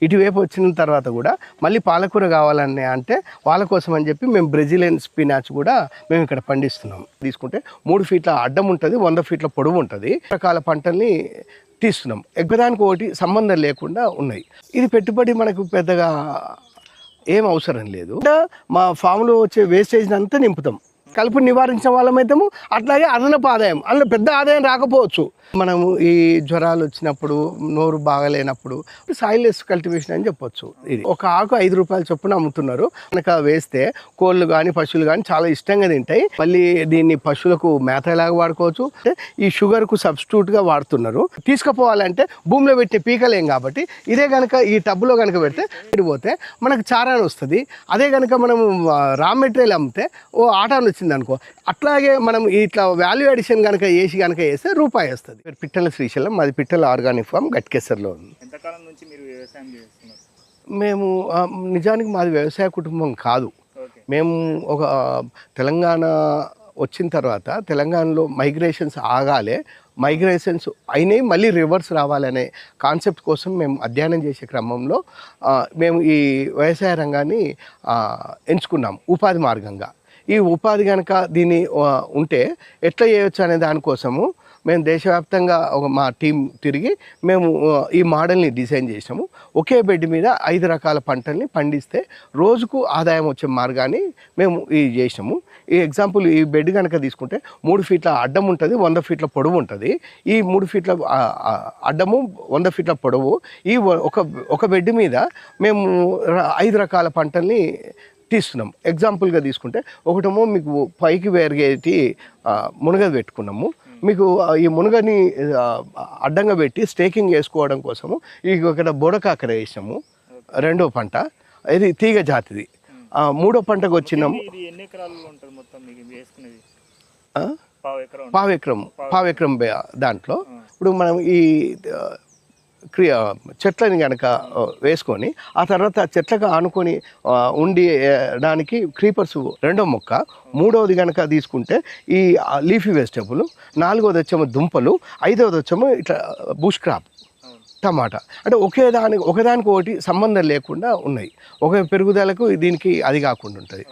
ఇటువైపు వచ్చిన తర్వాత కూడా మళ్ళీ పాలకూర కావాలని అంటే వాళ్ళ కోసం అని చెప్పి మేము బ్రెజిలియన్ స్పినాచ్ కూడా మేము ఇక్కడ పండిస్తున్నాం. తీసుకుంటే 3 ఫీట్ల అడ్డం ఉంటుంది, 100 ఫీట్ల పొడవు ఉంటుంది. రకాల పంటల్ని తీస్తున్నాం. ఒకదానికి ఒకటి సంబంధం లేకుండా ఉన్నాయి. ఇది పెట్టుబడి మనకు పెద్దగా ఏం అవసరం లేదు. మా ఫామ్లో వచ్చే వేస్టేజ్ అంతా నింపుతాం. కలుపు నివారించిన వాళ్ళమైతాము. అట్లాగే అదనపు ఆదాయం, అందులో పెద్ద ఆదాయం రాకపోవచ్చు. మనము ఈ జ్వరాలు వచ్చినప్పుడు, నోరు బాగలేనప్పుడు సాయిల్లెస్ కల్టివేషన్ అని చెప్పొచ్చు. ఇది ఒక ఆకు 5 రూపాయల చొప్పున అమ్ముతున్నారు. కనుక వేస్తే కోళ్ళు కానీ పశువులు కానీ చాలా ఇష్టంగా తింటాయి. మళ్ళీ దీన్ని పశువులకు మేతలాగా వాడుకోవచ్చు. ఈ షుగర్కు సబ్స్టిట్యూట్గా వాడుతున్నారు. తీసుకుపోవాలంటే భూమిలో పెట్టే పీకలేం కాబట్టి ఇదే కనుక ఈ టబ్లో కనుక పెడితే పోతే మనకు చారాన్ని వస్తుంది. అదే కనుక మనం రా మెటీరియల్ అమ్మితే ఓ ఆటాన్ని వచ్చింది అనుకో. అట్లాగే మనం ఇట్లా వాల్యూ అడిషన్ కనుక వేస్తే రూపాయి వస్తుంది. పిట్టల శ్రీశైలం, మాది పిట్టల ఆర్గానిక్ ఫామ్ గట్కేసర్లో ఉంది. ఎంతకాలం నుంచి మీరు వ్యవసాయం చేస్తున్నారు? మేము నిజానికి మాది వ్యవసాయ కుటుంబం కాదు. మేము ఒక తెలంగాణ వచ్చిన తర్వాత తెలంగాణలో మైగ్రేషన్స్ ఆగాలి, మైగ్రేషన్స్ అయినాయి మళ్ళీ రివర్స్ రావాలనే కాన్సెప్ట్ కోసం మేము అధ్యయనం చేసే క్రమంలో మేము ఈ వ్యవసాయ రంగాన్ని ఎంచుకున్నాం ఉపాధి మార్గంగా. ఈ ఉపాధి కనుక దీన్ని ఉంటే ఎట్లా చేయొచ్చు అనే దానికోసము మేము దేశవ్యాప్తంగా మా టీం తిరిగి మేము ఈ మోడల్ని డిజైన్ చేసాము. ఒకే బెడ్ మీద 5 రకాల పంటల్ని పండిస్తే రోజుకు ఆదాయం వచ్చే మార్గాన్ని మేము ఇది చేసాము. ఈ ఎగ్జాంపుల్ ఈ బెడ్ కనుక తీసుకుంటే 3 ఫీట్ల అడ్డం ఉంటుంది, 100 ఫీట్ల పొడవు ఉంటుంది. ఈ 3 ఫీట్ల అడ్డము 100 ఫీట్ల పొడవు ఈ ఒక బెడ్ మీద మేము 5 రకాల పంటల్ని తీస్తున్నాం. ఎగ్జాంపుల్గా తీసుకుంటే ఒకటేమో మీకు పైకి వేరుగేటి మునగ పెట్టుకున్నాము. మీకు ఈ మునగని అడ్డంగా పెట్టి స్టేకింగ్ వేసుకోవడం కోసము ఇక్కడ బోడకాకర వేసాము. రెండో పంట ఇది తీగ జాతిది. మూడో పంటకు వచ్చినాము. పావెకరం దాంట్లో ఇప్పుడు మనం ఈ చెట్లని కనుక వేసుకొని ఆ తర్వాత చెట్లకు ఆనుకొని ఉండడానికి క్రీపర్స్ రెండో మొక్క, మూడవది కనుక తీసుకుంటే ఈ లీఫీ వెజిటబుల్, నాలుగవది వచ్చేమో దుంపలు, ఐదవది వచ్చేమో ఇట్లా బుష్ క్రాప్ టమాటా. అంటే ఒకదానికి ఒకటి సంబంధం లేకుండా ఉన్నాయి. ఒక పెరుగుదలకు దీనికి అది కాకుండా ఉంటుంది.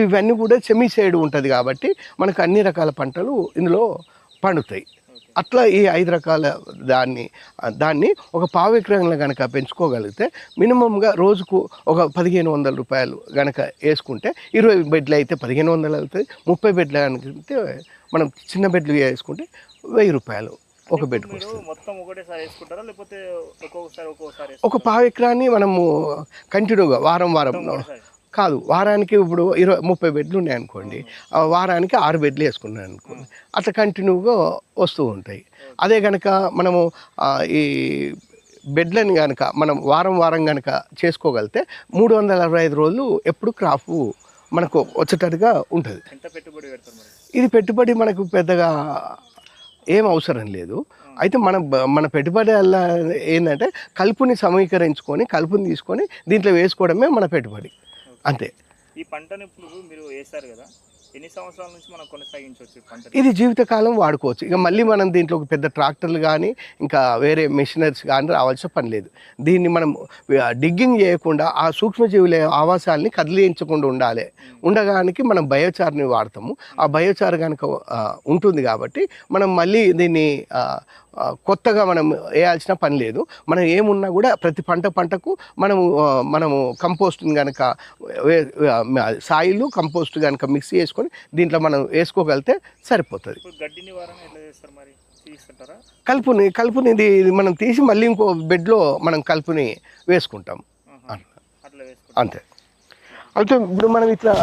ఇవన్నీ కూడా సెమీ సైడ్ ఉంటుంది కాబట్టి మనకు అన్ని రకాల పంటలు ఇందులో పండుతాయి. అట్లా ఈ 5 రకాల దాన్ని ఒక పావెకరంలో కనుక పెంచుకోగలిగితే మినిమంగా రోజుకు ఒక 1500 రూపాయలు కనుక వేసుకుంటే 20 బెడ్లు అయితే 1500 అవుతుంది. 30 బెడ్లు కనుక మనం చిన్న బెడ్లు వేసుకుంటే 1000 రూపాయలు ఒక బెడ్కి వస్తుంది. ఒక పావెకరాన్ని మనము కంటిన్యూగా వారం కాదు, వారానికి ఇప్పుడు 30 బెడ్లు ఉన్నాయనుకోండి, వారానికి 6 బెడ్లు వేసుకున్నాను అనుకోండి, అట్లా కంటిన్యూగా వస్తూ ఉంటాయి. అదే కనుక మనము ఈ బెడ్లని కనుక మనం వారం కనుక చేసుకోగలిగితే 365 రోజులు ఎప్పుడు క్రాప్ మనకు వచ్చేటట్టుగా ఉంటుంది. ఇది పెట్టుబడి మనకు పెద్దగా ఏం అవసరం లేదు. అయితే మన పెట్టుబడి వల్ల ఏంటంటే కలుపుని సమీకరించుకొని కలుపుని తీసుకొని దీంట్లో వేసుకోవడమే మన పెట్టుబడి, అంతే. ఈ పంటను ఇప్పుడు మీరు వేస్తారు కదా, ఎన్ని సంవత్సరాల నుంచి మనం కొనసాగించవచ్చు పంట? ఇది జీవితకాలం వాడుకోవచ్చు. ఇక మళ్ళీ మనం దీంట్లో పెద్ద ట్రాక్టర్లు కానీ ఇంకా వేరే మెషినరీస్ కానీ రావాల్సిన పని లేదు. దీన్ని మనం డిగ్గింగ్ చేయకుండా ఆ సూక్ష్మజీవుల ఆవాసాలని కదిలించకుండా ఉండడానికి మనం బయోచార్ని వాడతాము. ఆ బయోచార్ కనుక ఉంటుంది కాబట్టి మనం మళ్ళీ దీన్ని కొత్తగా మనం వేయాల్సిన పని లేదు. మనం ఏమున్నా కూడా ప్రతి పంటకు మనము కంపోస్ట్ని కనుక సాయిల్ కంపోస్ట్ కనుక మిక్స్ చేసుకొని దీంట్లో మనం వేసుకోగలిగితే సరిపోతుంది. కలుపుని ఇది మనం తీసి మళ్ళీ ఇంకో బెడ్లో మనం కలుపుని వేసుకుంటాం, అంతే. అయితే ఇప్పుడు మనం ఇట్లా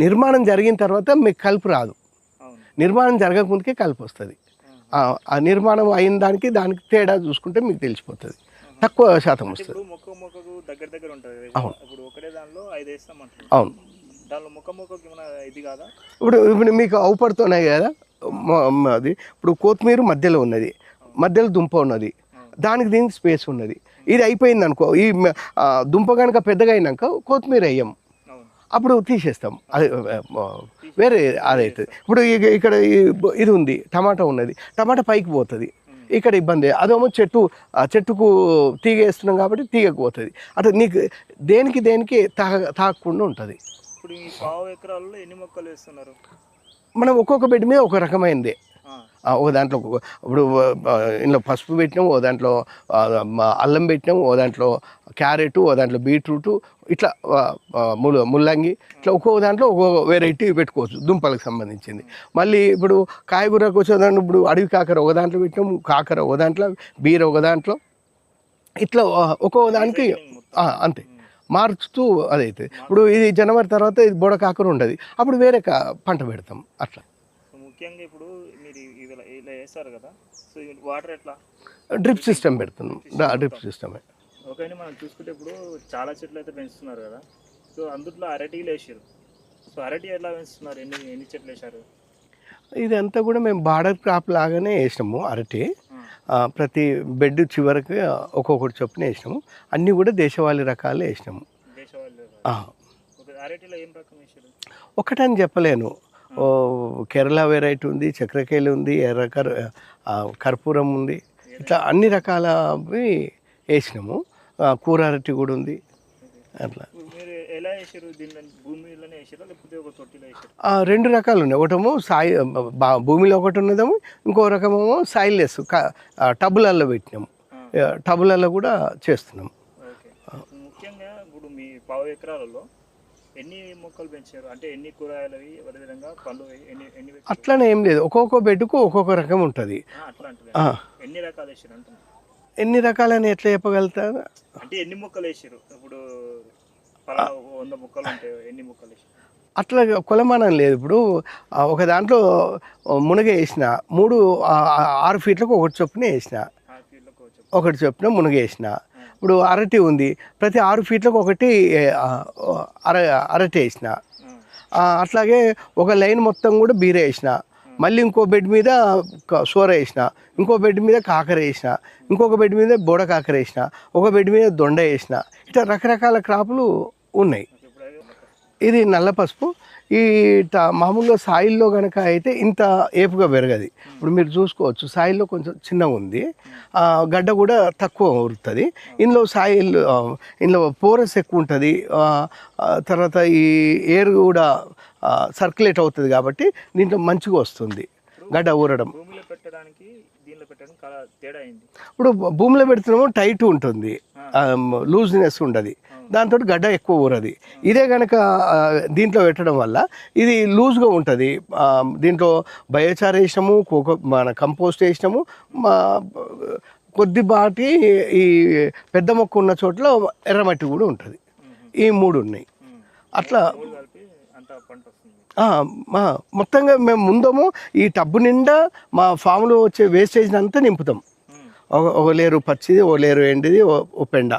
నిర్మాణం జరిగిన తర్వాత మీకు కలుపు రాదు. నిర్మాణం జరగకముందుకే కలుపు వస్తుంది. ఆ నిర్మాణం అయిన దానికి తేడా చూసుకుంటే మీకు తెలిసిపోతుంది. తక్కువ శాతం వస్తుంది. అవును, అవును. ఇప్పుడు మీకు అవుపడుతున్నాయి కదా, అది ఇప్పుడు కొత్తిమీర మధ్యలో ఉన్నది, మధ్యలో దుంప ఉన్నది, దీనికి స్పేస్ ఉన్నది. ఇది అయిపోయింది అనుకో, ఈ దుంప కనుక పెద్దగా అయినాక కొత్తిమీర వేయం, అప్పుడు తీసేస్తాం. అది వేరే అదవుతుంది. ఇప్పుడు ఇక్కడ ఇది ఉంది, టమాటా ఉన్నది, టమాటా పైకి పోతుంది. ఇక్కడ ఇబ్బంది. అదేమో చెట్టు చెట్టుకు తీగ వేస్తున్నాం కాబట్టి తీగకు పోతుంది. అట్లా నీకు దేనికి తాగకుండా ఉంటుంది. ఇప్పుడు ఈ 1/2 ఎకరాల్లో ఎన్ని మొక్కలు వేస్తున్నారు? మనం ఒక్కొక్క బెడ్ మీద ఒక రకమైనదే. ఓ దాంట్లో ఇప్పుడు ఇందులో పసుపు పెట్టినాం, ఓ దాంట్లో అల్లం పెట్టినాం, ఓ దాంట్లో క్యారెట్, ఓ దాంట్లో బీట్రూట్, ఇట్లా ముల్లంగి, ఇట్లా ఒక్కో దాంట్లో ఒక్కొక్క వెరైటీ పెట్టుకోవచ్చు దుంపలకు సంబంధించింది. మళ్ళీ ఇప్పుడు కాయగూరకు వచ్చేదాంట్లో ఇప్పుడు అడవి కాకర ఒక దాంట్లో పెట్టినాం, కాకర ఒక దాంట్లో, బీర ఒక దాంట్లో, ఇట్లా ఒక్కో దానికి అంతే మార్చుతూ అదైతే. ఇప్పుడు ఇది జనవరి తర్వాత ఇది బోడ కాకర ఉండదు, అప్పుడు వేరే పంట పెడతాం అట్లా. ముఖ్యంగా ఇప్పుడు మీరు ఇలా వేస్తారు కదా, సో వాటర్ ఎట్లా? డ్రిప్ సిస్టమ్ పెడుతున్నాం, డ్రిప్ సిస్టమే. ఓకే. మనం చూసుకుంటే ఇప్పుడు చాలా చెట్లు అయితే పెంచుతున్నారు కదా, సో అందులో అరటిలు వేసారు. సో అరటి ఎట్లా పెంచుతున్నారు? ఎన్ని చెట్లు వేసారు? ఇదంతా కూడా మేము బార్డర్ క్రాప్ లాగానే వేసినాము అరటి. ప్రతి బెడ్ చివరికి ఒక్కొక్కటి చొప్పున వేసినాము. అన్నీ కూడా దేశవాళీ రకాలు వేసినాము. అరటిలో ఏం రకం వేసారు? ఒకటని చెప్పలేను. కేరళ వెరైటీ ఉంది, చక్రకేళి ఉంది, కర్పూరం ఉంది, ఇట్లా అన్ని రకాలవి వేసినాము. కూర అరటి కూడా ఉంది. అట్లా మీరు ఎలా వేసారు? దీన్ని భూమిలోనే వేసారా లేకపోతే ఒక తొట్టిలో వేసారు? రెండు రకాలు ఉన్నాయి. ఒకటేమో భూమిలో ఒకటి ఉన్నదేమో, ఇంకో రకమేమో సాయిల్లెస్ టబ్బులలో పెట్టినాము. టబ్బులలో కూడా చేస్తున్నాం. ఓకే. ముఖ్యంగా ఇప్పుడు మీ 1/2 ఎకరాలలో ఎన్ని మొక్కలు పెంచారు? అంటే ఎన్ని కూరగాయలవి, అదేవిధంగా పళ్ళు ఎన్ని? అట్లనే ఏం లేదు, ఒక్కొక్క బెడ్కు ఒక్కొక్క రకం ఉంటుంది. అట్లా అంటే ఎన్ని రకాలు వేసారు అంటే? ఎన్ని రకాలని ఎట్లా చెప్పగలుగుతారు? అంటే ఎన్ని మొక్కలు వేసారు? ఇప్పుడు 100 మొక్కలు ఉంటే ఎన్ని మొక్కలు వేసారు? అట్లా కొలమానం లేదు. ఇప్పుడు ఒక దాంట్లో మునగ వేసిన 6 ఫీట్లకు ఒకటి చొప్పున వేసిన, ఒకటి చొప్పున మునగ వేసిన. ఇప్పుడు అరటి ఉంది, ప్రతి 6 ఫీట్లకు ఒకటి అరటి వేసిన. అట్లాగే ఒక లైన్ మొత్తం కూడా బీర వేసిన. మళ్ళీ ఇంకో బెడ్ మీద సోర వేసిన, ఇంకో బెడ్ మీద కాకర వేసిన, ఇంకొక బెడ్ మీద బోడ కాకర వేసిన, ఒక బెడ్ మీద దొండ వేసిన. ఇట్లా రకరకాల క్రాపులు ఉన్నాయి. ఇది నల్ల పసుపు. ఈ మామూలుగా సాయిల్లో కనుక అయితే ఇంత ఏపుగా పెరగది. ఇప్పుడు మీరు చూసుకోవచ్చు, సాయిల్లో కొంచెం చిన్నగా ఉంది, గడ్డ కూడా తక్కువ ఉరుతుంది. ఇందులో పోరస్ ఎక్కువ ఉంటుంది. తర్వాత ఈ ఎయిర్ కూడా సర్క్యులేట్ అవుతుంది కాబట్టి దీంట్లో మంచిగా వస్తుంది గడ్డ ఊరడం. ఇప్పుడు భూమిలో పెడుతున్నామో టైట్ ఉంటుంది, లూజ్నెస్ ఉండదు, దాంతో గడ్డ ఎక్కువ ఊరది. ఇదే కనుక దీంట్లో పెట్టడం వల్ల ఇది లూజ్గా ఉంటుంది. దీంట్లో బయోచార్ వేసినాము, మన కంపోస్ట్ వేసినాము, కొద్దిపాటి ఈ పెద్ద మొక్క ఉన్న చోట్ల ఎర్రమట్టి కూడా ఉంటుంది. ఈ 3 ఉన్నాయి. అట్లా మొత్తంగా మేము ముందేమో ఈ టబ్బు నిండా మా ఫామ్లో వచ్చే వేస్టేజ్ని అంతా నింపుతాం. ఒక లేరు పచ్చిది, ఓ లేరు ఎండిది, ఓ పెండ,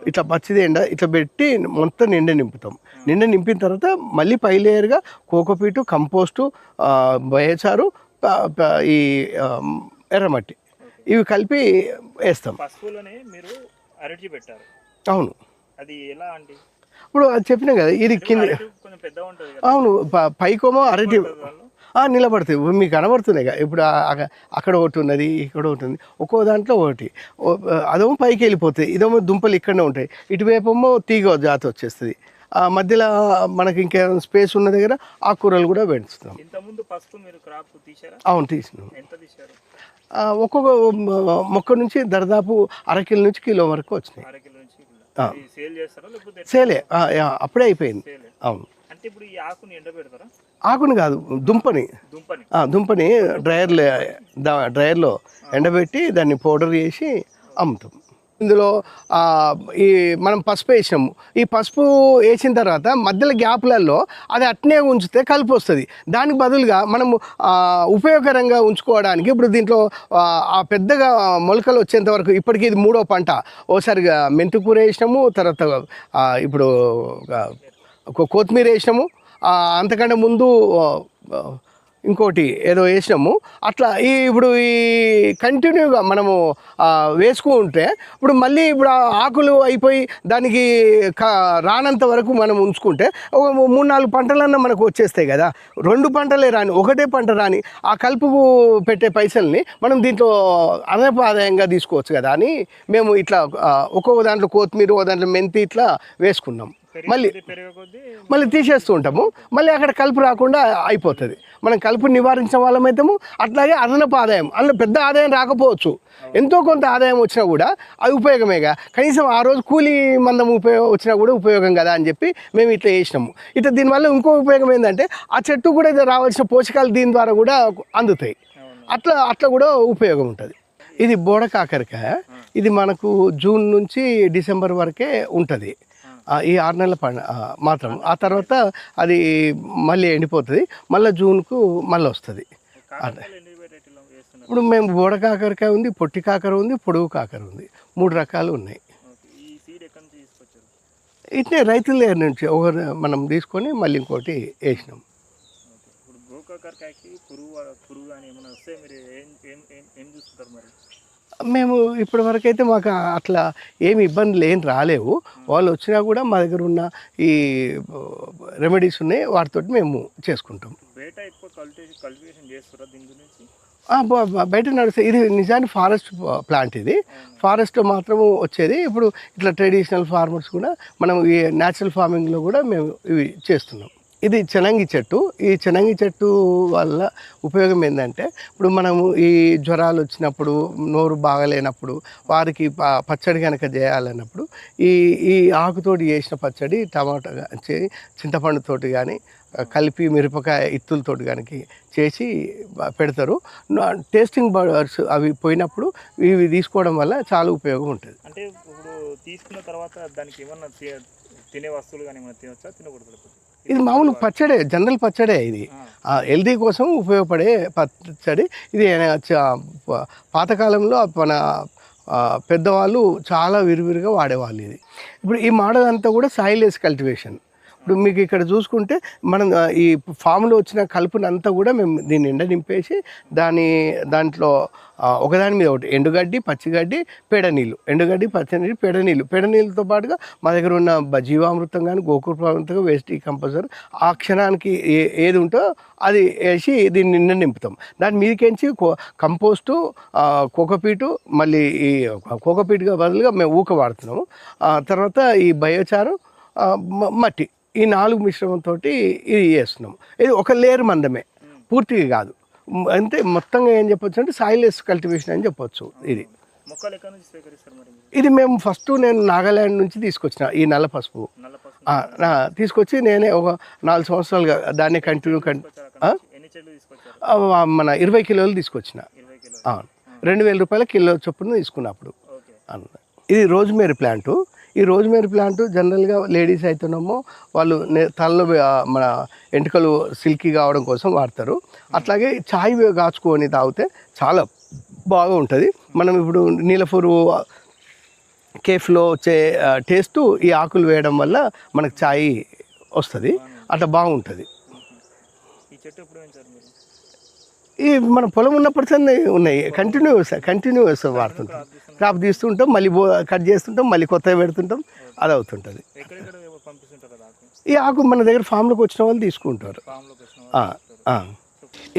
ఇట్లా పచ్చిది ఎండ ఇట్లా పెట్టి మొత్తం నింపుతాం. నింపిన తర్వాత మళ్ళీ పై లేయర్గా కోకోపీటు, కంపోస్టు, బయోచారు, ఈ ఎర్రమట్టి ఇవి కలిపి వేస్తాం. అవును. అది ఎలా అండి? ఇప్పుడు అది చెప్పినా కదా, ఇది కింద అవును పైకోమో అరటి నిలబడతాయి. మీకు కనబడుతున్నాయి కదా. ఇప్పుడు అక్కడ ఒకటి ఉన్నది, ఇక్కడ ఒకటి ఉంది, ఒక్కో దాంట్లో ఒకటి. అదేమో పైకి వెళ్ళిపోతాయి, ఇదేమో దుంపలు ఇక్కడనే ఉంటాయి. ఇటువైపేమో తీగ జాతి వచ్చేస్తుంది. మధ్యలో మనకి ఇంకేమైనా స్పేస్ ఉన్న దగ్గర ఆకుకూరలు కూడా పెంచుతాం. అవును, తీసినాం. ఒక్కొక్క మొక్క నుంచి దాదాపు అరకిలో నుంచి కిలో వరకు వచ్చినాయి. సేలే, అప్పుడే అయిపోయింది. అవును. ఆకుని కాదు, దుంపని డ్రైయర్లో ఎండబెట్టి దాన్ని పౌడర్ చేసి అమ్ముతాం. ఇందులో ఈ మనం పసుపు వేసినాము. ఈ పసుపు వేసిన తర్వాత మధ్యలో గ్యాప్లలో అది అట్నే ఉంచితే కలిపి వస్తుంది. దానికి బదులుగా మనము ఉపయోగకరంగా ఉంచుకోవడానికి ఇప్పుడు దీంట్లో పెద్దగా మొలకలు వచ్చేంత వరకు, ఇప్పటికీ ఇది 3వ పంట. ఓసారిగా మెంతికూర వేసినాము, తర్వాత ఇప్పుడు కొత్తిమీర వేసినాము, అంతకంటే ముందు ఇంకోటి ఏదో వేసినాము అట్లా ఇప్పుడు ఈ కంటిన్యూగా మనము వేసుకుంటే ఇప్పుడు మళ్ళీ ఇప్పుడు ఆ ఆకులు అయిపోయి దానికి రానంత వరకు మనం ఉంచుకుంటే ఒక 3-4 పంటలన్నా మనకు వచ్చేస్తాయి కదా. 2 పంటలే రాని, ఒకటే పంట రాని, ఆ కలుపుకు పెట్టే పైసల్ని మనం దీంట్లో అదనపు ఆదాయంగా తీసుకోవచ్చు కదా అని మేము ఇట్లా ఒక్కొక్క దాంట్లో కొత్తిమీర, ఒక దాంట్లో మెంతి ఇట్లా వేసుకున్నాం. మళ్ళీ తీసేస్తూ ఉంటాము. మళ్ళీ అక్కడ కలుపు రాకుండా అయిపోతుంది. మనం కలుపు నివారించిన వాళ్ళమైతాము. అట్లాగే అదనపు ఆదాయం, అందులో పెద్ద ఆదాయం రాకపోవచ్చు, ఎంతో కొంత ఆదాయం వచ్చినా కూడా అది ఉపయోగమేగా. కనీసం ఆ రోజు కూలీ మందం వచ్చినా కూడా ఉపయోగం కదా అని చెప్పి మేము ఇట్లా చేసినాము. ఇట్లా దీనివల్ల ఇంకో ఉపయోగం ఏంటంటే ఆ చెట్టు కూడా రావాల్సిన పోషకాలు దీని ద్వారా కూడా అందుతాయి. అట్లా కూడా ఉపయోగం ఉంటుంది. ఇది బోడ కాకరకాయ. ఇది మనకు జూన్ నుంచి డిసెంబర్ వరకే ఉంటుంది, ఈ 6 నెలల మాత్రం. ఆ తర్వాత అది మళ్ళీ ఎండిపోతుంది, మళ్ళీ జూన్కు మళ్ళీ వస్తుంది. ఇప్పుడు మేము బోడ కాకరకాయ ఉంది, పొట్టి కాకర ఉంది, పొడుగు కాకర ఉంది, 3 రకాలు ఉన్నాయి. ఇట్నే రైతుల దగ్గర నుంచి ఒకరు మనం తీసుకొని మళ్ళీ ఇంకోటి వేసినాం. మేము ఇప్పటి వరకు అయితే మాకు అట్లా ఏమి ఇబ్బందులు ఏం రాలేవు. వాళ్ళు వచ్చినా కూడా మా దగ్గర ఉన్న ఈ రెమెడీస్ ఉన్నాయి, వాటితో మేము చేసుకుంటాం. బయట నడుస్తుంది. ఇది నిజానికి ఫారెస్ట్ ప్లాంట్. ఇది ఫారెస్ట్లో మాత్రము వచ్చేది. ఇప్పుడు ఇట్లా ట్రెడిషనల్ ఫార్మర్స్ కూడా మనం ఈ న్యాచురల్ ఫార్మింగ్లో కూడా మేము ఇవి చేస్తున్నాం. ఇది చెనంగి చెట్టు. ఈ చెనంగి చెట్టు వల్ల ఉపయోగం ఏంటంటే ఇప్పుడు మనము ఈ జ్వరాలు వచ్చినప్పుడు, నోరు బాగలేనప్పుడు, వారికి పచ్చడి కనుక చేయాలన్నప్పుడు ఈ ఆకుతోటి చేసిన పచ్చడి, టమాటా చింతపండుతోటి కానీ కలిపి మిరపకాయ ఇత్తులతోటి కనుక చేసి పెడతారు. టేస్టింగ్ బర్డ్స్ అవి పోయినప్పుడు ఇవి తీసుకోవడం వల్ల చాలా ఉపయోగం ఉంటుంది. అంటే ఇప్పుడు తీసుకున్న తర్వాత దానికి ఏమన్నా తినే వస్తువులు కానీ ఏమైనా తినొచ్చా, తినకూడదు? ఇది మామూలు పచ్చడే, జనరల్ పచ్చడే. ఇది హెల్తీ కోసం ఉపయోగపడే పచ్చడి. ఇది పాతకాలంలో మన పెద్దవాళ్ళు చాలా విరివిరిగా వాడేవాళ్ళు. ఇది ఇప్పుడు ఈ మోడల్ అంతా కూడా సాయిల్లెస్ కల్టివేషన్. ఇప్పుడు మీకు ఇక్కడ చూసుకుంటే మనం ఈ ఫామ్లో వచ్చిన కలుపునంతా కూడా మేము దీన్ని ఎండ నింపేసి దాంట్లో ఒకదాని మీద ఒకటి ఎండుగడ్డి, పచ్చిగడ్డి, పేడ నీళ్ళు, ఎండుగడ్డి, పచ్చనీళ్ళు, పేడ నీళ్ళు, పేడ నీళ్ళతో పాటుగా మా దగ్గర ఉన్న జీవామృతం కానీ, గోకృపామృతం, వేస్ట్ కంపోజర్, ఆ క్షణానికి ఏది ఉంటో అది వేసి దీన్ని నిండా నింపుతాం. దాని మీదకించి కంపోస్టు, కోకోపీటు, మళ్ళీ ఈ కోకోపీటుగా బదులుగా మేము ఊక వాడుతున్నాము. తర్వాత ఈ బయోచారం, మట్టి, ఈ 4 మిశ్రమంతో ఇది చేస్తున్నాము. ఇది ఒక లేయర్ మందమే, పూర్తిగా కాదు. అంటే మొత్తంగా ఏం చెప్పొచ్చు అంటే సాయిల్లెస్ కల్టివేషన్ అని చెప్పొచ్చు. ఇది మేము నేను నాగాల్యాండ్ నుంచి తీసుకొచ్చిన ఈ నల్ల పసుపు తీసుకొచ్చి నేనే ఒక 4 సంవత్సరాలుగా దాన్ని కంటిన్యూ మన 20 కిలోలు తీసుకొచ్చిన. 2,000 రూపాయల కిలో చొప్పున తీసుకున్నప్పుడు. ఇది రోజ్మేరీ ప్లాంటు. ఈ రోజ్మేరీ ప్లాంట్ జనరల్గా లేడీస్ అయితేనేమో వాళ్ళు తలలో మన ఎంటుకలు సిల్కీ కావడం కోసం వాడతారు. అట్లాగే చాయ్ కాచుకొని తాగితే చాలా బాగా ఉంటుంది. మనం ఇప్పుడు నీలఫూరు కేఫ్లో వచ్చే టేస్టు ఈ ఆకులు వేయడం వల్ల మనకు చాయ్ వస్తుంది, అట్లా బాగుంటుంది. ఈ మన పొలం ఉన్నప్పటికీ ఉన్నాయి, కంటిన్యూస్ వాడుతుంటాం. క్రాప్ తీస్తుంటాం, మళ్ళీ కట్ చేస్తుంటాం, మళ్ళీ కొత్తగా పెడుతుంటాం, అది అవుతుంటుంది. ఈ ఆకు మన దగ్గర ఫామ్లోకి వచ్చిన వాళ్ళు తీసుకుంటారు.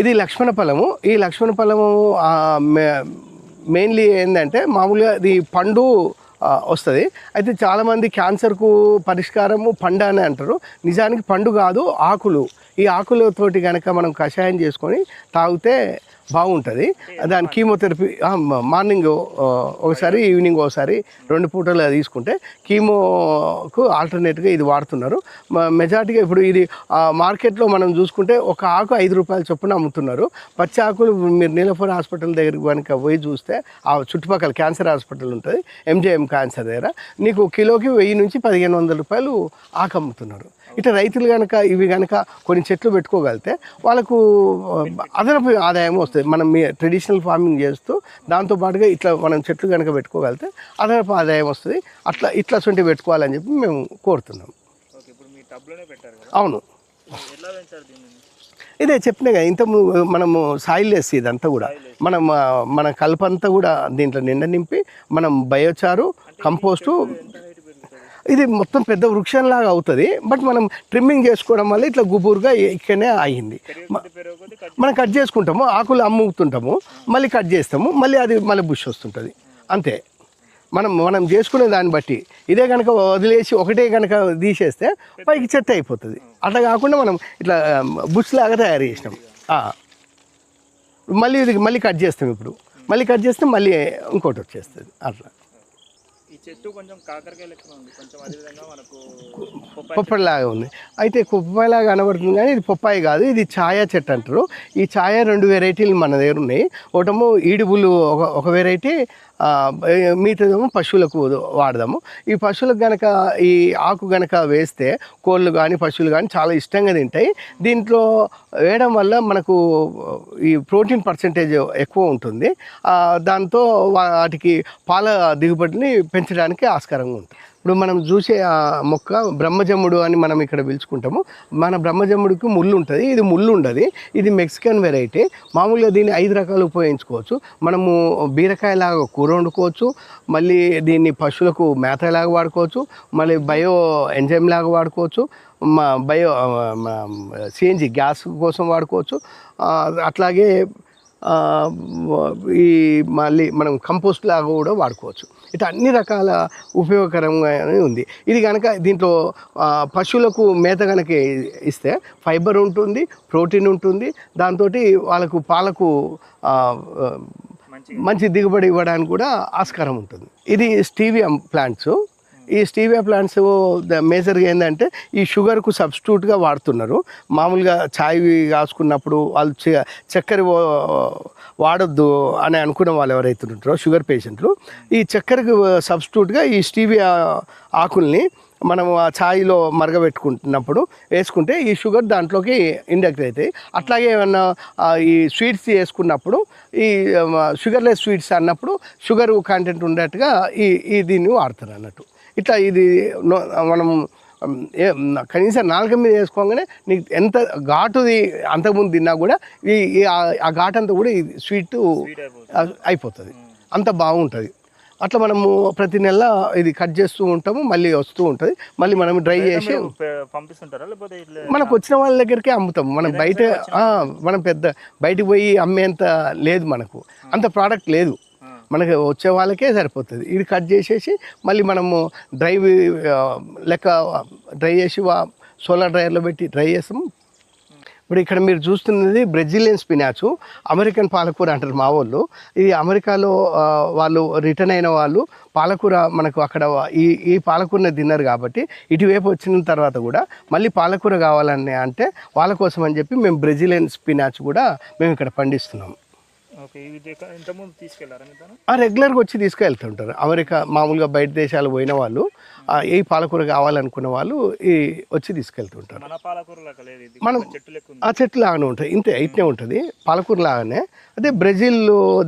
ఇది లక్ష్మణ ఫలము. ఈ లక్ష్మణ ఫలము మెయిన్లీ ఏంటంటే మామూలుగా ఇది పండు వస్తుంది. అయితే చాలామంది క్యాన్సర్కు పరిష్కారము పండు అని అంటారు. నిజానికి పండు కాదు, ఆకులు. ఈ ఆకులతోటి కనుక మనం కషాయం చేసుకొని తాగితే బాగుంటుంది. దాని కీమోథెరపీ మార్నింగ్ ఒకసారి, ఈవినింగ్ ఒకసారి, 2 పూటలు తీసుకుంటే కీమోకు ఆల్టర్నేట్గా ఇది వాడుతున్నారు. మెజార్టీగా ఇప్పుడు ఇది మార్కెట్లో మనం చూసుకుంటే ఒక ఆకు 5 రూపాయల చొప్పున అమ్ముతున్నారు. పచ్చి ఆకులు మీరు నీలఫర్ హాస్పిటల్ దగ్గరికి కనుక పోయి చూస్తే ఆ చుట్టుపక్కల క్యాన్సర్ హాస్పిటల్ ఉంటుంది, MJM క్యాన్సర్ దగ్గర, నీకు కిలోకి 1000 నుంచి 1500 రూపాయలు ఆకు అమ్ముతున్నారు. ఇట్లా రైతులు కనుక ఇవి కనుక కొన్ని చెట్లు పెట్టుకోగలిగితే వాళ్ళకు అదనపు ఆదాయం వస్తుంది. మనం ట్రెడిషనల్ ఫార్మింగ్ చేస్తూ దాంతోపాటుగా ఇట్లా మనం చెట్లు కనుక పెట్టుకోగలిగితే అదనపు ఆదాయం వస్తుంది. ఇట్లా సొంటి పెట్టుకోవాలని చెప్పి మేము కోరుతున్నాం. అవును, ఇదే చెప్పినా కదా ఇంత మనము సాయిల్ వేసి ఇదంతా కూడా మనం మన కలపంతా కూడా దీంట్లో నిండా నింపి మనం బయోచారు కంపోస్టు ఇది మొత్తం పెద్ద వృక్షంలాగా అవుతుంది. బట్ మనం ట్రిమ్మింగ్ చేసుకోవడం వల్ల ఇట్లా గుబురుగా ఇక్కడనే అయింది. మనం కట్ చేసుకుంటాము, ఆకులు అమ్ముతుంటాము, మళ్ళీ కట్ చేస్తాము, మళ్ళీ అది మళ్ళీ బుష్ వస్తుంటుంది అంతే. మనం చేసుకునే దాన్ని బట్టి ఇదే కనుక వదిలేసి ఒకటే కనుక తీసేస్తే పైకి చెట్టు అయిపోతుంది. అట్లా కాకుండా మనం ఇట్లా బుష్ లాగా తయారు చేసినాం. మళ్ళీ ఇది మళ్ళీ కట్ చేస్తాం. ఇప్పుడు మళ్ళీ కట్ చేస్తే మళ్ళీ ఇంకోటి వచ్చేస్తుంది. అట్లా ఈ చెట్టు కొంచెం కాకరకాయ లెక్క ఉంది, కొంచెం అదే విధంగా మనకు పొప్పాయిలాగా ఉంది. అయితే పొప్పాయిలాగా కనబడుతుంది కానీ ఇది పొప్పాయి కాదు, ఇది ఛాయా చెట్టు అంటారు. ఈ ఛాయా 2 వెరైటీలు మన దగ్గర ఉన్నాయి. ఒకటేమో ఈడిబులు ఒక వెరైటీ, మిగతాదేమో పశువులకు వాడదాము. ఈ పశువులకు కనుక ఈ ఆకు కనుక వేస్తే కోళ్ళు కానీ పశువులు కానీ చాలా ఇష్టంగా తింటాయి. దీంట్లో వేయడం వల్ల మనకు ఈ ప్రోటీన్ పర్సెంటేజ్ ఎక్కువ ఉంటుంది. దాంతో వాటికి పాల దిగుబడిని పెంచడానికి ఆస్కారంగా ఉంటుంది. ఇప్పుడు మనం చూసే ఆ మొక్క బ్రహ్మజమ్ముడు అని మనం ఇక్కడ పిలుచుకుంటాము. మన బ్రహ్మజమ్ముడికి ముళ్ళు ఉంటుంది, ఇది ముళ్ళు ఉండదు. ఇది మెక్సికన్ వెరైటీ. మామూలుగా దీన్ని 5 రకాలు ఉపయోగించుకోవచ్చు. మనము బీరకాయలాగా కూర వండుకోవచ్చు, మళ్ళీ దీన్ని పశువులకు మేతలాగా వాడుకోవచ్చు, మళ్ళీ బయో ఎంజైమ్ లాగా వాడుకోవచ్చు, సిఎన్జి గ్యాస్ కోసం వాడుకోవచ్చు. అట్లాగే ఈ మళ్ళీ మనం కంపోస్ట్ లాగా కూడా వాడుకోవచ్చు. ఇట్లా అన్ని రకాల ఉపయోగకరంగానే ఉంది. ఇది కనుక దీంట్లో పశువులకు మేత కనుక ఇస్తే ఫైబర్ ఉంటుంది, ప్రోటీన్ ఉంటుంది. దాంతో వాళ్ళకు పాలకు మంచి దిగుబడి ఇవ్వడానికి కూడా ఆస్కారం ఉంటుంది. ఇది స్టీవియా ప్లాంట్స్. ఈ స్టీవియా ప్లాంట్స్ మేజర్గా ఏంటంటే ఈ షుగర్కు సబ్స్టిట్యూట్గా వాడుతున్నారు. మామూలుగా ఛాయ్ కాసుకున్నప్పుడు వాళ్ళు చక్కెర వాడొద్దు అని అనుకున్న వాళ్ళు ఎవరైతే ఉంటారో షుగర్ పేషెంట్లు, ఈ చక్కెరకు సబ్స్టిట్యూట్గా ఈ స్టీవియా ఆకుల్ని మనం ఆ ఛాయ్లో మరగబెట్టుకుంటున్నప్పుడు వేసుకుంటే ఈ షుగర్ దాంట్లోకి ఇండక్ట్ అవుతాయి. అట్లాగే ఏమన్నా ఈ స్వీట్స్ వేసుకున్నప్పుడు ఈ షుగర్లెస్ స్వీట్స్ అన్నప్పుడు షుగర్ కంటెంట్ ఉండేట్టుగా ఈ దీన్ని వాడతారు అన్నట్టు. ఇట్లా ఇది మనం కనీసం 4 మీద వేసుకోగానే నీకు ఎంత ఘాటుది అంతకుముందు తిన్నా కూడా ఆ ఘాటు అంతా కూడా ఈ స్వీట్ అయిపోతుంది. అంత బాగుంటుంది. అట్లా మనము ప్రతి నెల ఇది కట్ చేస్తూ ఉంటాము, మళ్ళీ వస్తూ ఉంటుంది. మళ్ళీ మనం డ్రై చేసి పంపిస్తుంటారా లేకపోతే మనకు వచ్చిన వాళ్ళ దగ్గరికి అమ్ముతాము. మనం మనం బయటకు పోయి అమ్మేంత లేదు, మనకు అంత ప్రోడక్ట్ లేదు. మనకి వచ్చే వాళ్ళకే సరిపోతుంది. ఇది కట్ చేసేసి మళ్ళీ మనము లెక్క డ్రై చేసి సోలార్ డ్రైయర్లో పెట్టి డ్రై చేస్తాము. ఇప్పుడు ఇక్కడ మీరు చూస్తున్నది బ్రెజిలియన్ స్పినాచ్, అమెరికన్ పాలకూర అంటారు మా వాళ్ళు. ఇది అమెరికాలో వాళ్ళు రిటర్న్ అయిన వాళ్ళు పాలకూర మనకు అక్కడ ఈ పాలకూరని తిన్నారు కాబట్టి ఇటువైపు వచ్చిన తర్వాత కూడా మళ్ళీ పాలకూర కావాలని అంటే వాళ్ళ కోసం అని చెప్పి మేము బ్రెజిలియన్ స్పినాచ్ కూడా మేము ఇక్కడ పండిస్తున్నాం. రెగ్యులర్గా వచ్చి తీసుకెళ్తుంటారు. అమెరికా మామూలుగా బయట దేశాలు పోయిన వాళ్ళు ఏ పాలకూర కావాలనుకున్న వాళ్ళు వచ్చి తీసుకెళ్తుంటారు. మనం ఆ చెట్టు లాగానే ఉంటుంది, ఇట్నే ఉంటుంది పాలకూర లాగానే. అదే బ్రెజిల్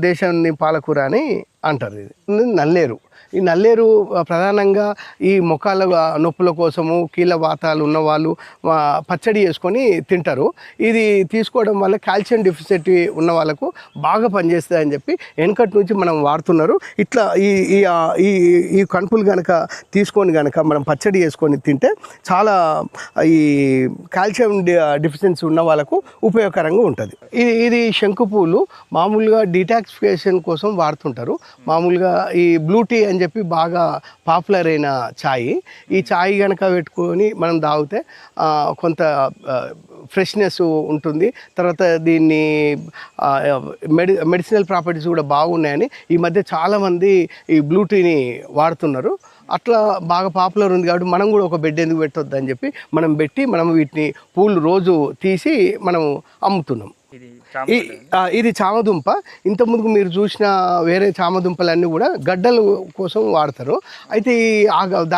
దేశాన్ని పాలకూర అని అంటారు. ఇది నల్లేరు. ఈ నల్లేరు ప్రధానంగా ఈ మొఖాల నొప్పుల కోసము, కీళ్ళ వాతాలు ఉన్నవాళ్ళు పచ్చడి చేసుకొని తింటారు. ఇది తీసుకోవడం వల్ల కాల్షియం డెఫిసిట్ ఉన్న వాళ్ళకు బాగా పనిచేస్తుంది అని చెప్పి వెనకటి నుంచి మనం వాడుతున్నారు. ఇట్లా ఈ కణుపులు కనుక తీసుకొని కనుక మనం పచ్చడి చేసుకొని తింటే చాలా ఈ కాల్షియం డెఫిషియన్సీ ఉన్న వాళ్ళకు ఉపయోగకరంగా ఉంటుంది. ఇది శంకు పూలు మామూలుగా డీటాక్సిఫికేషన్ కోసం వాడుతుంటారు. మామూలుగా ఈ బ్లూ టీ అని చెప్పి బాగా పాపులర్ అయిన ఛాయ్. ఈ ఛాయ్ కనుక పెట్టుకొని మనం తాగితే కొంత ఫ్రెష్నెస్ ఉంటుంది. తర్వాత దీన్ని మెడిసినల్ ప్రాపర్టీస్ కూడా బాగున్నాయని ఈ మధ్య చాలామంది ఈ బ్లూ టీని వాడుతున్నారు. అట్లా బాగా పాపులర్ ఉంది కాబట్టి మనం కూడా ఒక బెడ్ ఎందుకు పెట్టొద్దు అని చెప్పి మనం పెట్టి మనం వీటిని పూలు రోజు తీసి మనం అమ్ముతున్నాం. ఇది చామదుంప. ఇంతకుముందుకు మీరు చూసిన వేరే చామదుంపలన్నీ కూడా గడ్డల కోసం వాడతారు. అయితే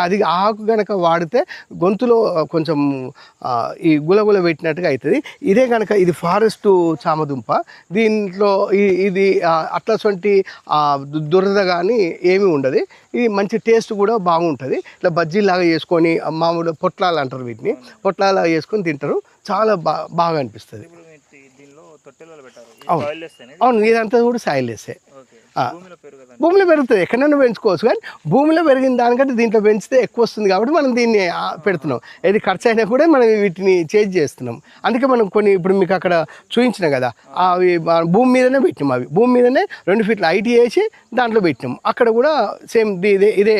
అది ఆకు కనుక వాడితే గొంతులో కొంచెం ఈ గులగుల పెట్టినట్టుగా అవుతుంది. ఇదే కనుక ఇది ఫారెస్ట్ చామదుంప. దీంట్లో ఇది అట్లాంటి దురద కానీ ఏమీ ఉండదు. ఇది మంచి టేస్ట్ కూడా బాగుంటుంది. ఇట్లా బజ్జీలాగా చేసుకొని మామూలు పొట్లాలు అంటారు, వీటిని పొట్లాలాగా చేసుకొని తింటారు. చాలా బాగా అనిపిస్తుంది. తొట్టెలలో పెట్టారు అవును. సాయిల్ వేస్తేనే అవును, ఇదంతా కూడా సాయిల్ వేసే. ఓకే ఆ. భూమిలో పెరుగుతుంది భూమిలో పెరుగుతుంది, ఎక్కడైనా పెంచుకోవచ్చు, కానీ భూమిలో పెరిగిన దానికంటే దీంట్లో పెంచితే ఎక్కువ వస్తుంది కాబట్టి మనం దీన్ని పెడుతున్నాం. ఏది ఖర్చు అయినా కూడా మనం వీటిని చేంజ్ చేస్తున్నాం. అందుకే మనం కొన్ని ఇప్పుడు మీకు అక్కడ చూపించిన కదా, అవి భూమి మీదనే పెట్టినాం. అవి భూమి మీదనే 2 ఫీట్ల హైట్ వేసి దాంట్లో పెట్టినాం. అక్కడ కూడా సేమ్ ఇదే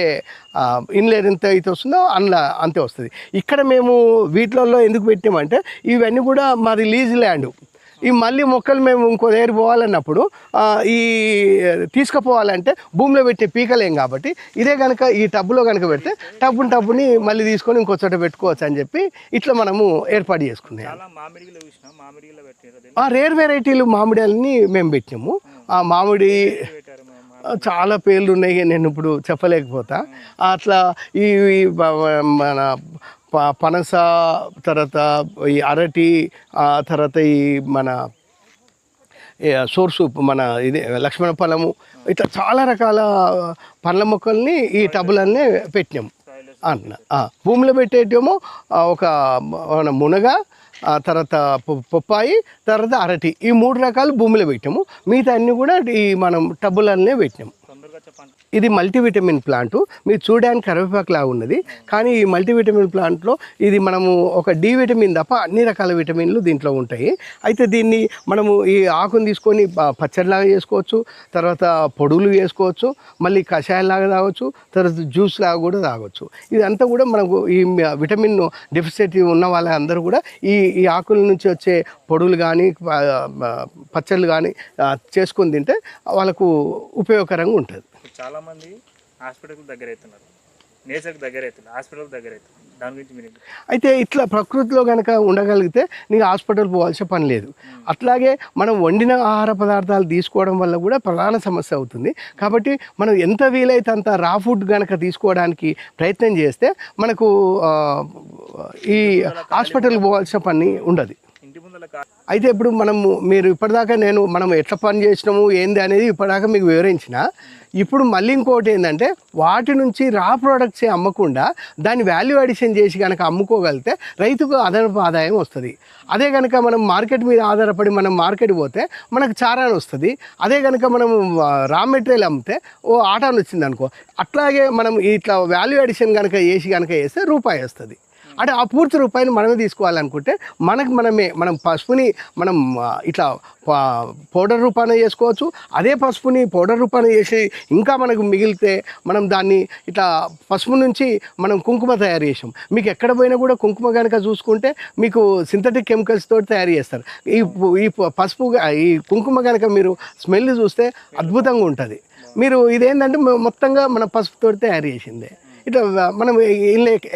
ఇన్లేర్ ఎంత అయితే వస్తుందో అందులో అంతే వస్తుంది. ఇక్కడ మేము వీటిలలో ఎందుకు పెట్టామంటే ఇవన్నీ కూడా మాది లీజ్ ల్యాండ్. ఈ మళ్ళీ మొక్కలు మేము ఇంకో దగ్గర పోవాలన్నప్పుడు ఈ తీసుకుపోవాలంటే భూమిలో పెట్టే పీకలేం కాబట్టి ఇదే కనుక ఈ టబ్బులో కనుక పెడితే టబ్బుని మళ్ళీ తీసుకొని ఇంకో చోట పెట్టుకోవచ్చు అని చెప్పి ఇట్లా మనము ఏర్పాటు చేసుకున్నాం. చాలా మామిడిలో చూసినా మామిడిలో పెట్టారు రేర్ వెరైటీలు మామిడిని మేము పెట్టినాము. ఆ మామిడి పెట్టారు చాలా పేర్లు ఉన్నాయి, నేను ఇప్పుడు చెప్పలేకపోతా. అట్లా ఈ మన పనస, తర్వాత ఈ అరటి, తర్వాత ఈ మన సోర్సు మన ఇది లక్ష్మణ ఫలము, ఇట్లా చాలా రకాల పండ్ల మొక్కల్ని ఈ టబ్బులన్నీ పెట్టినాము అంటున్నా. భూమిలో పెట్టేటేమో ఒక మన మునగ, తర్వాత పొప్పాయి, తర్వాత అరటి, ఈ 3 రకాలు భూమిలో పెట్టాము. మిగతా అన్నీ కూడా ఈ మనం టబ్బులనే పెట్టినాము. ఇది మల్టీవిటమిన్ ప్లాంటు. మీరు చూడడానికి కరివేపాకులాగా ఉన్నది, కానీ ఈ మల్టీవిటమిన్ ప్లాంట్లో ఇది మనము ఒక డి విటమిన్ తప్ప అన్ని రకాల విటమిన్లు దీంట్లో ఉంటాయి. అయితే దీన్ని మనము ఈ ఆకుని తీసుకొని పచ్చడిలాగా చేసుకోవచ్చు, తర్వాత పొడులు వేసుకోవచ్చు, మళ్ళీ కషాయంలాగా తాగొచ్చు, తర్వాత జ్యూస్ లాగా కూడా తాగొచ్చు. ఇదంతా కూడా మనకు ఈ విటమిన్ డెఫిసిట్ ఉన్న వాళ్ళందరూ కూడా ఈ ఆకుల నుంచి వచ్చే పొడులు కానీ పచ్చళ్ళు కానీ చేసుకొని తింటే వాళ్ళకు ఉపయోగకరంగా ఉంటుంది. చాలా మంది హాస్పిటల్ దగ్గర అవుతున్నారు, నేచర్కి దగ్గర అవుతున్నారు, హాస్పిటల్ దగ్గర అవుతున్నారు. దాని గురించి మీరు అయితే ఇట్లా ప్రకృతిలో కనుక ఉండగలిగితే నీకు హాస్పిటల్ పోవాల్సిన పని లేదు. అట్లాగే మనం వండిన ఆహార పదార్థాలు తీసుకోవడం వల్ల కూడా ప్రధాన సమస్య అవుతుంది. కాబట్టి మనం ఎంత వీలైతే అంత రా ఫుడ్ కనుక తీసుకోవడానికి ప్రయత్నం చేస్తే మనకు ఈ హాస్పిటల్ పోవాల్సిన పని ఉండదు. అయితే ఇప్పుడు మీరు ఇప్పటిదాకా మనం ఎట్లా పని చేసినాము ఏంది అనేది ఇప్పటిదాకా మీకు వివరించిన. ఇప్పుడు మళ్ళీ ఇంకోటి ఏంటంటే వాటి నుంచి రా ప్రోడక్ట్స్ అమ్మకుండా దాన్ని వాల్యూ అడిషన్ చేసి కనుక అమ్ముకోగలిగితే రైతుకు అదనపు ఆదాయం వస్తుంది. అదే కనుక మనం మార్కెట్ మీద ఆధారపడి మనం మార్కెట్ పోతే మనకు చారాన్ని వస్తుంది. అదే కనుక మనం రా మెటీరియల్ అమ్మితే ఓ ఆటాన్ని వచ్చింది అనుకో. అట్లాగే మనం ఇట్లా వాల్యూ అడిషన్ కనుక చేస్తే రూపాయి వస్తుంది. అంటే ఆ పూర్తి రూపాయిని మనమే తీసుకోవాలనుకుంటే మనం పసుపుని మనం ఇట్లా పౌడర్ రూపాన చేసుకోవచ్చు. అదే పసుపుని పౌడర్ రూపాన చేసి ఇంకా మనకు మిగిలితే మనం దాన్ని ఇట్లా పసుపు నుంచి మనం కుంకుమ తయారు చేసాం. మీకు ఎక్కడ పోయినా కూడా కుంకుమ కనుక చూసుకుంటే మీకు సింథటిక్ కెమికల్స్ తోటి తయారు చేస్తారు. ఈ పసుపు ఈ కుంకుమ కనుక మీరు స్మెల్ చూస్తే అద్భుతంగా ఉంటుంది. మీరు ఇదేంటంటే మొత్తంగా మన పసుపుతోటి తయారు చేసిందే. ఇట్లా మనం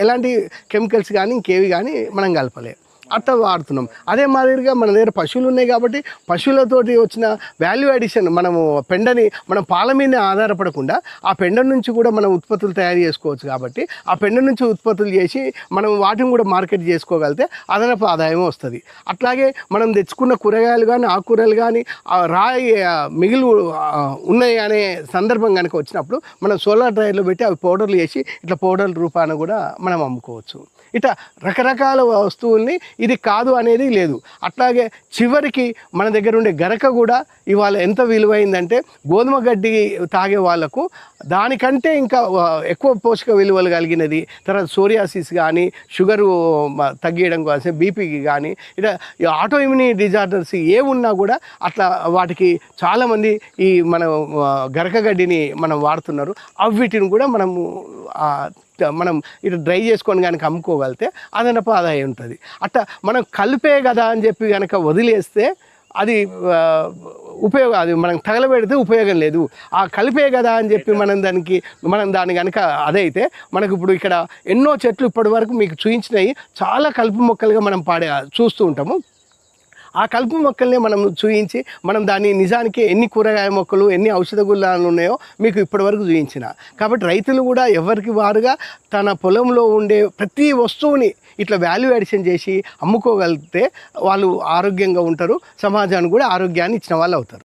ఎలాంటి కెమికల్స్ కానీ ఇంకేవి కానీ మనం కలపలే, అట్లా వాడుతున్నాం. అదే మాదిరిగా మన దగ్గర పశువులు ఉన్నాయి కాబట్టి పశువులతోటి వచ్చిన వాల్యూ అడిషన్ మనము పెండని మనం పాల మీదనే ఆధారపడకుండా ఆ పెండ నుంచి కూడా మనం ఉత్పత్తులు తయారు చేసుకోవచ్చు. కాబట్టి ఆ పెండ నుంచి ఉత్పత్తులు చేసి మనం వాటిని కూడా మార్కెట్ చేసుకోగలిగితే అదనపు ఆదాయం వస్తుంది. అట్లాగే మనం తెచ్చుకున్న కూరగాయలు కానీ ఆకుకూరలు కానీ మిగిలి ఉన్నాయి అనే సందర్భం కనుక వచ్చినప్పుడు మనం సోలార్ డ్రైయర్లో పెట్టి అవి పౌడర్లు చేసి ఇట్లా పౌడర్ల రూపాన కూడా మనం అమ్ముకోవచ్చు. ఇట్లా రకరకాల వస్తువుల్ని ఇది కాదు అనేది లేదు. అట్లాగే చివరికి మన దగ్గర ఉండే గరక కూడా ఇవాళ ఎంత విలువైందంటే గోధుమ గడ్డి తాగే వాళ్ళకు దానికంటే ఇంకా ఎక్కువ పోషక విలువలు కలిగినది. తర్వాత సోరియాసిస్ కానీ షుగరు తగ్గియడం కోసం బీపీకి కానీ ఇట్లా ఆటో ఇమ్యూని డిజార్డర్స్ ఏమున్నా కూడా అట్లా వాటికి చాలామంది ఈ మన గరక గడ్డిని మనం వాడుతున్నారు. అవిటిని కూడా మనం ఇటు డ్రై చేసుకొని కనుక అమ్ముకోగలిగితే అదనపు ఆదాయం ఉంటుంది. అట్లా మనం కలిపే కదా అని చెప్పి కనుక వదిలేస్తే అది అది మనం తగలబెడితే ఉపయోగం లేదు. ఆ కలిపే కదా అని చెప్పి మనం దాన్ని కనుక అదైతే మనకు ఇప్పుడు ఇక్కడ ఎన్నో చెట్లు ఇప్పటి వరకు మీకు చూపించినవి చాలా కలుపు మొక్కలుగా మనం చూస్తూ ఉంటాము. ఆ కలుపు మొక్కల్ని మనం చూపించి మనం దాన్ని నిజానికి ఎన్ని కూరగాయ మొక్కలు ఎన్ని ఔషధ గుణాలు ఉన్నాయో మీకు ఇప్పటివరకు చూపించిన. కాబట్టి రైతులు కూడా ఎవరికి వారుగా తన పొలంలో ఉండే ప్రతి వస్తువుని ఇట్లా వాల్యూ అడిషన్ చేసి అమ్ముకోగలిగితే వాళ్ళు ఆరోగ్యంగా ఉంటారు, సమాజానికి కూడా ఆరోగ్యాన్ని ఇచ్చిన వాళ్ళు అవుతారు.